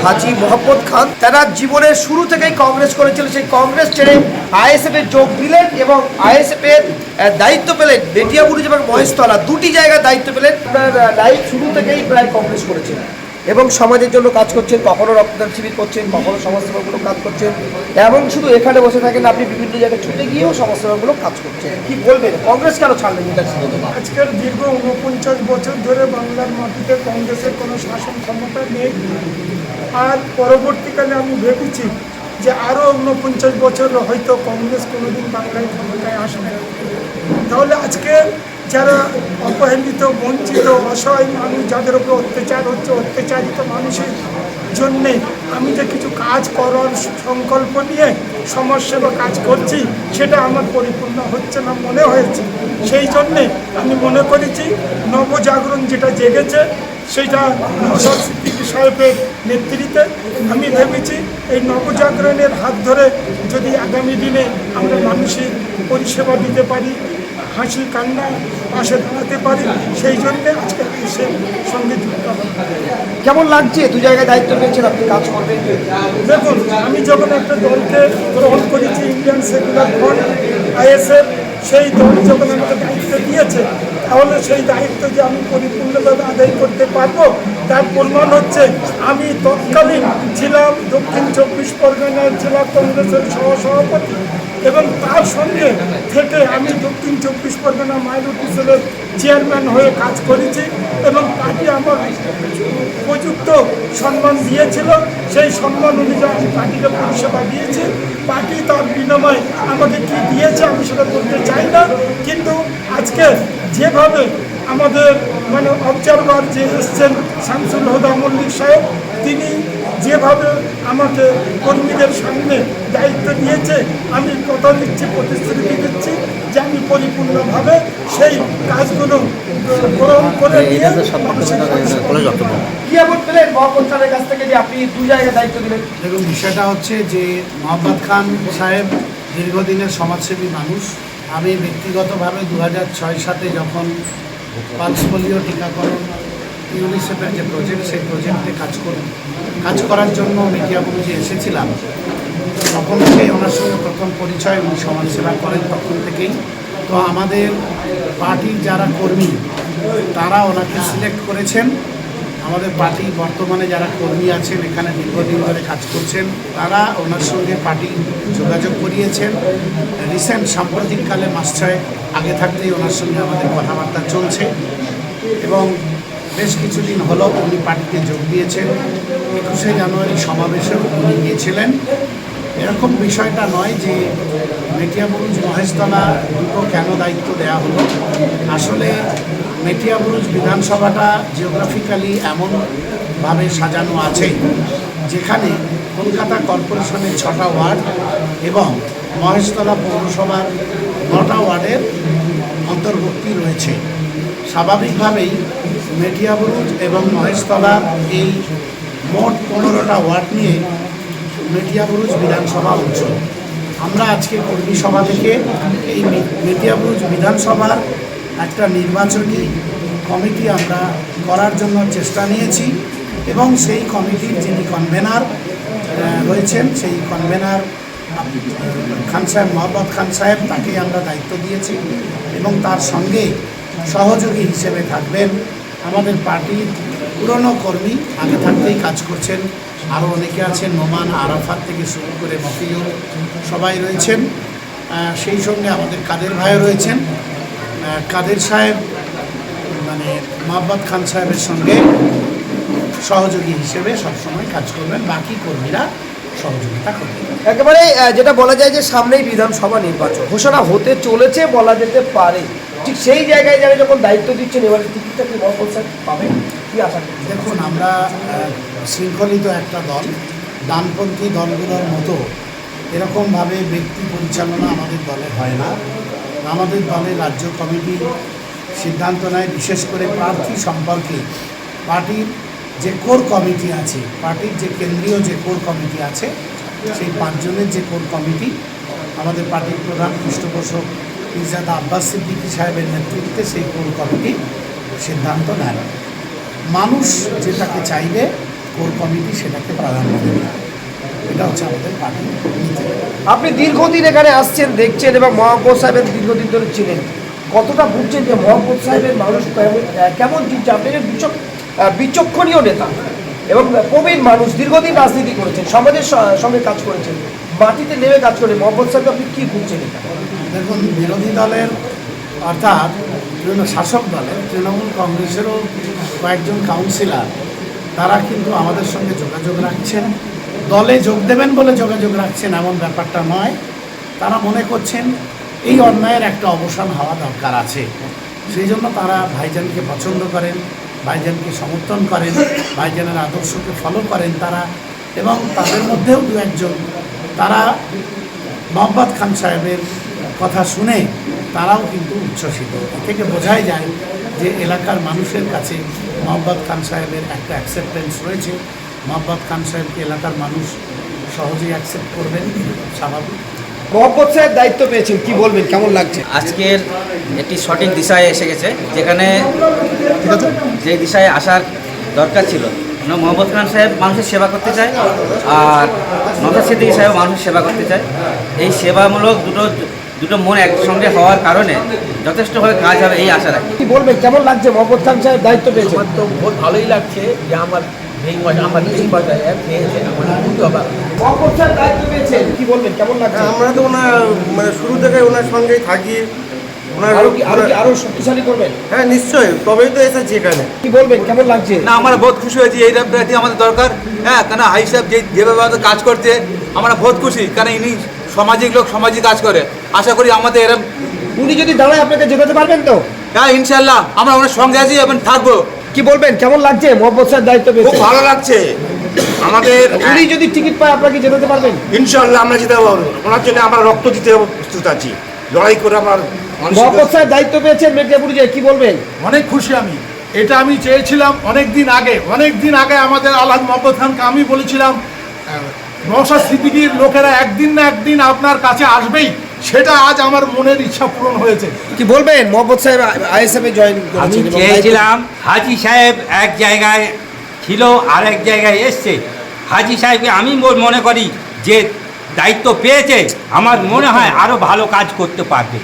হাজী মোহাম্মদ খান। তারা জীবনের শুরু থেকেই কংগ্রেস করেছিল, সেই কংগ্রেস ছেড়ে আইএসএফে যোগ দিলেন এবং আইএসএফের দায়িত্ব পেলেন। মেটিয়াবুরুজ এবং মহেশতলা দুটি জায়গায় দায়িত্ব পেলেন। আপনার লাইফ শুরু থেকেই প্রায় কংগ্রেস করেছেন এবং সমাজের জন্য কাজ করছেন, কখনো রক্তদান শিবির করছেন, কখনো সমাজসেবামূলক কাজ করছেন, এবং শুধু এখানে বসে থাকেন, আপনি বিভিন্ন জায়গায় ছুটে গিয়েও সমাজসেবামূলক কাজ করছেন। কি বলবেন, কংগ্রেস কেন ছাড়লেন? আজকের দীর্ঘ 49 বছর ধরে বাংলার মাটিতে কংগ্রেসের কোনো শাসন ক্ষমতা নেই। আর পরবর্তীকালে আমি ভেবেছি যে আরও 49 বছর হয়তো কংগ্রেস কোনোদিন বাংলায় ক্ষমতায় আসবে না। তাহলে আজকে যারা অবহেলিত, বঞ্চিত, অসহায় মানুষ, যাদের উপর অত্যাচার হচ্ছে, অত্যাচারিত মানুষের জন্যে আমি যে কিছু কাজ করার সংকল্প নিয়ে সমাজসেবা কাজ করছি, সেটা আমার পরিপূর্ণ হচ্ছে না মনে হয়েছে। সেই জন্যে আমি মনে করেছি নবজাগরণ যেটা জেগেছে সেটা নওশাদ সিদ্দিকী সাহেবের নেতৃত্বে আমি ভেবেছি এই নবজাগরণের হাত ধরে যদি আগামী দিনে আমরা মানুষের পরিষেবা দিতে পারি, হাসি কান্না পাশে দাঁড়াতে পারি, সেই জন্যে আজকে দেশের সঙ্গে যুক্ত হব। কেমন লাগছে দু জায়গায় দায়িত্ব পেয়েছেন, আপনি কাজ করবেন? দেখুন, আমি যখন একটা দলকে গ্রহণ করেছি, ইন্ডিয়ান সেকুলার ফ্রন্ট আইএসএফ, সেই দল যখন আমাকে দায়িত্ব দিয়েছে, তাহলে সেই দায়িত্ব যে আমি পরিপূর্ণভাবে আদায় করতে পারবো তার প্রমাণ হচ্ছে আমি তৎকালীন ছিলাম দক্ষিণ 24 পরগনার জেলা কংগ্রেসের সহসভাপতি, এবং তার সঙ্গে থেকে আমি দক্ষিণ 24 পরগনা মাইনরিটি সেলের চেয়ারম্যান হয়ে কাজ করেছি এবং পার্টি আমার উপযুক্ত সম্মান দিয়েছিল। সেই সম্মান অনুযায়ী আমি পার্টিকে পরিষেবা দিয়েছি। পার্টি তার বিনিময়ে আমাকে কী দিয়েছে আমি সেটা বলতে চাই না, কিন্তু আজকে যেভাবে আমাদের অবজারভার যে এসছেন শামসুল হুদা মল্লিক সাহেব, তিনি যেভাবে আমাকে কর্মীদের সামনে দায়িত্ব দিয়েছে, আমি কথা দিচ্ছি, প্রতিশ্রুতি দিচ্ছি যে আমি পরিপূর্ণভাবে সেই কাজগুলো গ্রহণ করে নিয়ে কি এমন পেলেন মোহাম্মদ খানের কাছ থেকে যে আপনি দু জায়গায় দায়িত্ব দিলেন? দেখুন, বিষয়টা হচ্ছে যে মোহাম্মদ খান সাহেব দীর্ঘদিনের সমাজসেবী মানুষ। আমি ব্যক্তিগতভাবে 2006 যখন পালস পোলিও টিকাকরণ ইউনিসেফের যে প্রজেক্ট, সেই প্রজেক্টে কাজ করার জন্য মেটিয়াবুরুজে এসেছিলাম, তখন থেকেই ওনার সঙ্গে প্রথম পরিচয়। উনি সমাজসেবা করেন তখন থেকেই। তো আমাদের পার্টির যারা কর্মী তারা ওনাকে সিলেক্ট করেছেন। আমাদের পার্টি বর্তমানে যারা কর্মী আছেন, এখানে দীর্ঘদিন ধরে কাজ করছেন, তারা ওনার সঙ্গে পার্টি যোগাযোগ করিয়েছেন। রিসেন্ট সাম্প্রতিককালে মাস 6 আগে থাকতেই ওনার সঙ্গে আমাদের কথাবার্তা চলছে এবং বেশ কিছুদিন হলো উনি পার্টিতে যোগ দিয়েছেন। 21শে জানুয়ারি সমাবেশেও উনি গিয়েছিলেন। এরকম বিষয়টা নয় যে মেটিয়াবুরুজ মহেশতলা দুটো কেন দায়িত্ব দেওয়া হলো। আসলে মেটিয়াবুরুজ বিধানসভাটা জিওগ্রাফিক্যালি এমনভাবে সাজানো আছে যেখানে কলকাতা কর্পোরেশনের 6টা ওয়ার্ড এবং মহেশতলা পৌরসভার 9টা ওয়ার্ডের অন্তর্ভুক্তি রয়েছে। স্বাভাবিকভাবেই মেটিয়াবুরুজ এবং মহেশতলার এই মোট 15টা ওয়ার্ড নিয়ে মেটিয়াবুরুজ বিধানসভা অঞ্চল। আমরা আজকে কর্মী সভা থেকে এই মেটিয়াবুরুজ বিধানসভার একটা নির্বাচনী কমিটি আমরা করার জন্য চেষ্টা নিয়েছি এবং সেই কমিটির যিনি কনভেনার রয়েছেন, সেই কনভেনার খান সাহেব, মোহাম্মদ খান সাহেব, তাকেই আমরা দায়িত্ব দিয়েছি এবং তার সঙ্গে সহযোগী হিসেবে থাকবেন আমাদের পার্টির পুরনো কর্মী, আগে থাকতেই কাজ করছেন, আরও অনেকে আছেন, নোমান, আরাফাত থেকে শুরু করে মফিউল সবাই রয়েছেন। সেই সঙ্গে আমাদের কাদের ভাইও রয়েছেন। কাদের সাহেব মোহাম্মদ খান সাহেবের সঙ্গে সহযোগী হিসেবে সবসময় কাজ করবেন, বাকি কর্মীরা সহযোগিতা করবেন। একেবারে যেটা বলা যায় যে সামনেই বিধানসভা নির্বাচন ঘোষণা হতে চলেছে বলা যেতে পারে, ঠিক সেই জায়গায় যারা যখন দায়িত্ব দিচ্ছেন, এবারে টিকিটটা কি মোহাম্মদ সাহেব পাবেন, কি আশা করছেন? দেখুন, আমরা শৃঙ্খলিত একটা দল, ডানপন্থী দলগুলোর মতো এরকমভাবে ব্যক্তি পরিচালনা আমাদের দলে হয় না। আমাদের দলের রাজ্য কমিটি সিদ্ধান্ত নেয়, বিশেষ করে প্রার্থী সম্পর্কে পার্টির যে কোর কমিটি আছে, পার্টির যে কেন্দ্রীয় যে কোর কমিটি আছে, সেই 5 জনের যে কোর কমিটি, আমাদের পার্টির প্রধান পৃষ্ঠপোষক মির্জাদা আব্বাস সিদ্দিকী সাহেবের নেতৃত্বে সেই কোর কমিটি সিদ্ধান্ত নেয়। মানুষ যেটাকে চাইবে কোর কমিটি সেটাকে প্রাধান্য দেবে। এটা হচ্ছে আমাদের পার্টির নীতি। আপনি দীর্ঘদিন এখানে আসছেন, দেখছেন এবং মহাপদ সাহেবের দীর্ঘদিন ধরে ছিলেন, কতটা বুঝছেন যে মহাপদ সাহেবের মানুষ কেমন চিন্তা? আপনি যে বিচক্ষণীয় নেতা এবং প্রবীণ মানুষ, দীর্ঘদিন রাজনীতি করেছেন, সমাজের সঙ্গে কাজ করেছেন, মাটিতে নেমে কাজ করে মহাপদ সাহেব আপনি কী বুঝছেন এটা? দেখুন, বিরোধী দলের অর্থাৎ শাসক দলের তৃণমূল কংগ্রেসেরও কয়েকজন কাউন্সিলর তারা কিন্তু আমাদের সঙ্গে যোগাযোগ রাখছেন। দলে যোগ দেবেন বলে যোগাযোগ রাখছেন এমন ব্যাপারটা নয়। তারা মনে করছেন এই অন্যায়ের একটা অবসান হওয়া দরকার আছে, সেই জন্য তারা ভাইজানকে পছন্দ করেন, ভাইজানকে সমর্থন করেন, ভাইজানের আদর্শকে ফলো করেন তারা। এবং তাদের মধ্যেও দু একজন তারা মোহাম্মদ খান সাহেবের কথা শুনে তারাও কিন্তু উচ্ছ্বসিত। এ থেকে বোঝাই যায় যে এলাকার মানুষের কাছে মোহাম্মদ খান সাহেবের একটা অ্যাকসেপ্টেন্স রয়েছে। মোহাম্মদ খান সাহেবকে এলাকার মানুষ সহজেই অ্যাকসেপ্ট করবেন, স্বাভাবিক। মহাপদ সাহেব দায়িত্ব পেয়েছেন, কি বলবেন, কেমন লাগছে? আজকের একটি সঠিক দিশায় এসে গেছে, যেখানে যে দিশায় আসার দরকার ছিল। মোহাম্মদ খান সাহেব মানুষের সেবা করতে চায়, আর নওশাদ সিদ্দিকী সাহেব মানুষের সেবা করতে চায়। এই সেবামূলক দুটো মন একসঙ্গে হওয়ার কারণে যথেষ্টভাবে কাজ হবে এই আশা রাখি। কি বলবেন, কেমন লাগছে মহাপদ খান সাহেব দায়িত্ব পেয়েছেন? আমার তো বহুত ভালোই লাগছে যে আমার এই পেয়েছে আমার খুবই অবাক। মহাপদ সাহেব দায়িত্ব পেয়েছেন, কি বলবেন, কেমন লাগছে? আমরা তো ওনার মানে শুরু থেকে ওনার সঙ্গেই থাকি। ওনার আরো শক্তিশালী করবেন? হ্যাঁ নিশ্চয়ই, তবেই তো এসেছি এখানে। কি বলবেন, কেমন লাগছে? না, আমরা বহুত খুশি হয়েছি। এই রাজনীতি আমাদের দরকার। হ্যাঁ, কেন হাই সাহেব যেভাবে আমাদের কাজ করছে আমরা বহুত খুশি, কেন ইনি সামাজিক লোক, সামাজিক কাজ করে। আশা করি আমাদের এরকম উনি যদি দাঁড়ায় আপনাকে জেতাতে পারবেন তো? হ্যাঁ ইনশাল্লাহ, আমরা ওনার সঙ্গে আছি এবং থাকবো। কি বলবেন, কেমন লাগছে মহাপদ সাহেব দায়িত্ব খুব পেয়েছেন? ভালো লাগছে আমাদের। উনি যদি টিকিট পায় আপনাকে জেতাতে পারবেন? ইনশাল্লাহ আমরা যেতে পারবো। ওনার জন্য আমরা রক্ত দিতে প্রস্তুত আছি, লড়াই করে আমার মহাপদ সাহেব দায়িত্ব পেয়েছেন মেদিনীপুরে, কি বলবেন? অনেক খুশি আমি। এটা আমি চেয়েছিলাম অনেক দিন আগে আমাদের আলহাজ মোহাম্মদ খানকে আমি বলেছিলাম নওশাদ সিদ্দিকীর লোকেরা একদিন না একদিন আপনার কাছে আসবেই। সেটা আজ আমার মনের ইচ্ছা পূরণ হয়েছে। কি বলবেন, মহাপদ সাহেব আইএসএফ এ জয়েন আমি করেছেন এবং চেয়েছিলাম হাজি সাহেব এক জায়গায় ছিল আর এক জায়গায় এসছে। হাজি সাহেবকে আমি মনে করি যে দায়িত্ব পেয়েছে, আমার মনে হয় আরও ভালো কাজ করতে পারবে।